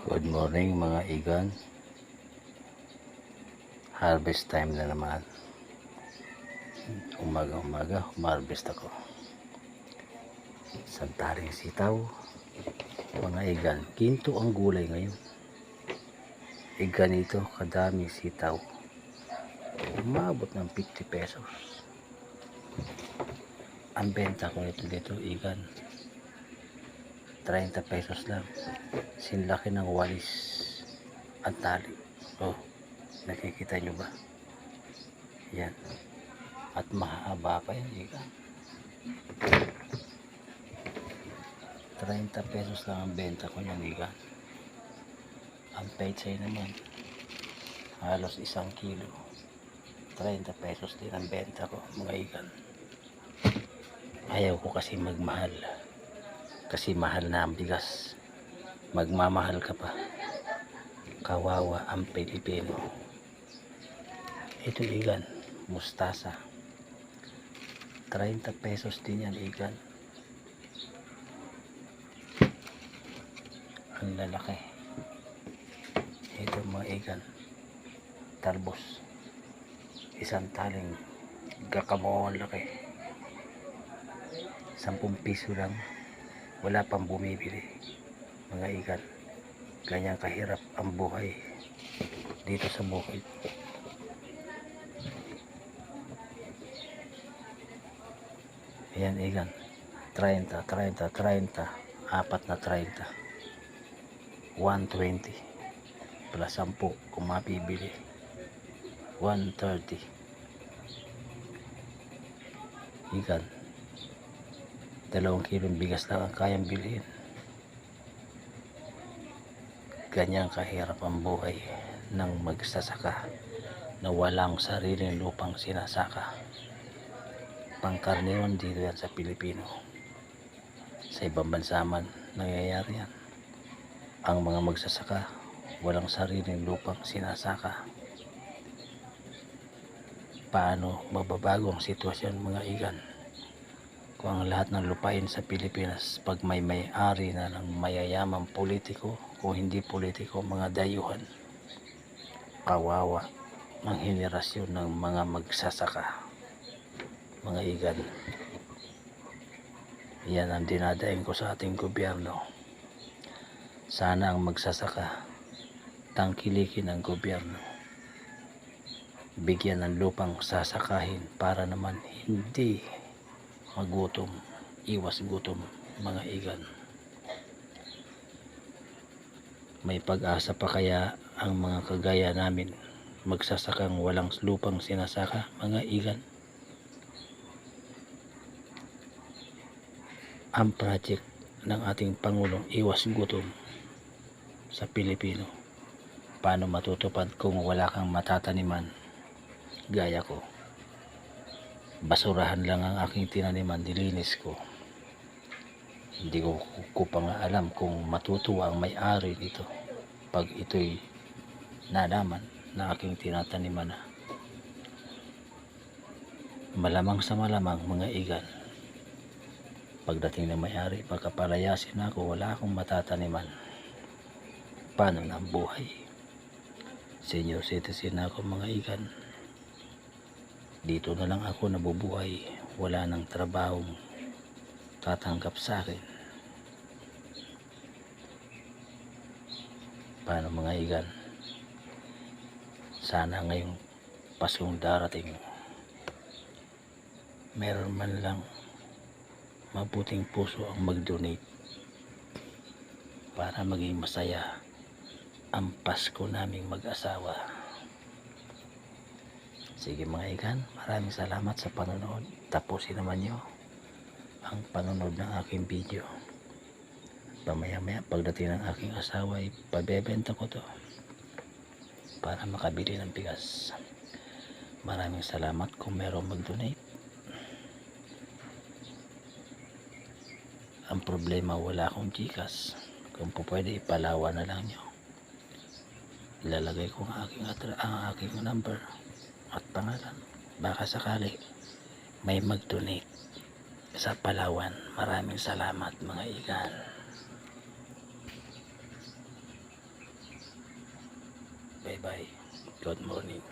Good morning mga igan. Harvest time na naman. Umaga harvest ako. Santaring sitaw. Mga igan, ginto ang gulay ngayon. Ganito kadami sitaw. Umabot ng 50 pesos. Ang benta ko dito igan, 30 pesos lang. Sinlaki ng walis at tali. Oh, nakikita nyo ba? Yan. At mahaba pa yan igan. 30 pesos lang ang benta ko yan igan. Ang pechay naman halos 1 kilo, 30 pesos din ang benta ko mga igan. Ayaw ko kasi magmahal, kasi mahal na ang bigas. Magmamahal ka pa, kawawa ang Pilipino. Ito igan, mustasa, 30 pesos din yan igan. Ang lalaki. Ito mga igan, talbos, 1 taling gakamo ang laki, 10 piso lang. Wala pang bumibili mga igan. Ganyan kahirap ang buhay dito sa bukid. Ayan igan, 30, 4 na 30, 120 plus 10 kung mapibili, 130 igan. 2 kilong bigas lang ang kayang bilhin. Ganyan kahirap ang buhay ng magsasaka na walang sariling lupang sinasaka. Pangkaraniwan dito yan sa Pilipino. Sa ibang bansa man nangyayari yan. Ang mga magsasaka walang sariling lupang sinasaka. Paano mababago ang sitwasyon mga igan kung ang lahat ng lupain sa Pilipinas, pag may-ari na ng mayayamang politiko, kung hindi politiko, mga dayuhan? Kawawa ang henerasyon ng mga magsasaka mga igan. Yan ang dinadaing ko sa ating gobyerno. Sana ang magsasaka tangkilikin ang gobyerno, bigyan ng lupang sasakahin para naman hindi magutom, iwas gutom mga igan. May pag-asa pa kaya ang mga kagaya namin magsasakang walang lupang sinasaka mga igan? Ang project ng ating Pangulong iwas gutom sa Pilipino, paano matutupad kung wala kang matataniman? Gaya ko, basurahan lang ang aking tinaniman, nilinis ko. Hindi ko pa nga alam kung matutuwa ang may-ari nito pag ito'y nalaman na aking tinataniman na. Malamang sa malamang mga igan, pagdating ng may-ari, pagkapalayasin ako, wala akong matataniman. Paano na ang buhay? Senior citizen na ako mga igan. Dito na lang ako nabubuhay, wala nang trabahong tatanggap sa akin. Paano mga igan? Sana ngayong Paskong darating, meron man lang mabuting puso ang mag-donate para maging masaya ang Pasko naming mag-asawa. Sige mga igan, maraming salamat sa panonood. Tapusin naman nyo ang panonood ng aking video. Pamaya-maya pagdating ng aking asawa, ipabebenta ko to para makabili ng bigas. Maraming salamat kung merong mag-donate. Ang problema, wala akong GCash. Kung po pwede, ipalawa na lang nyo. Ilalagay ko ang aking number at pangalan. Baka sakali may mag-donate sa Palawan. Maraming salamat mga igan. Bye bye. Good morning.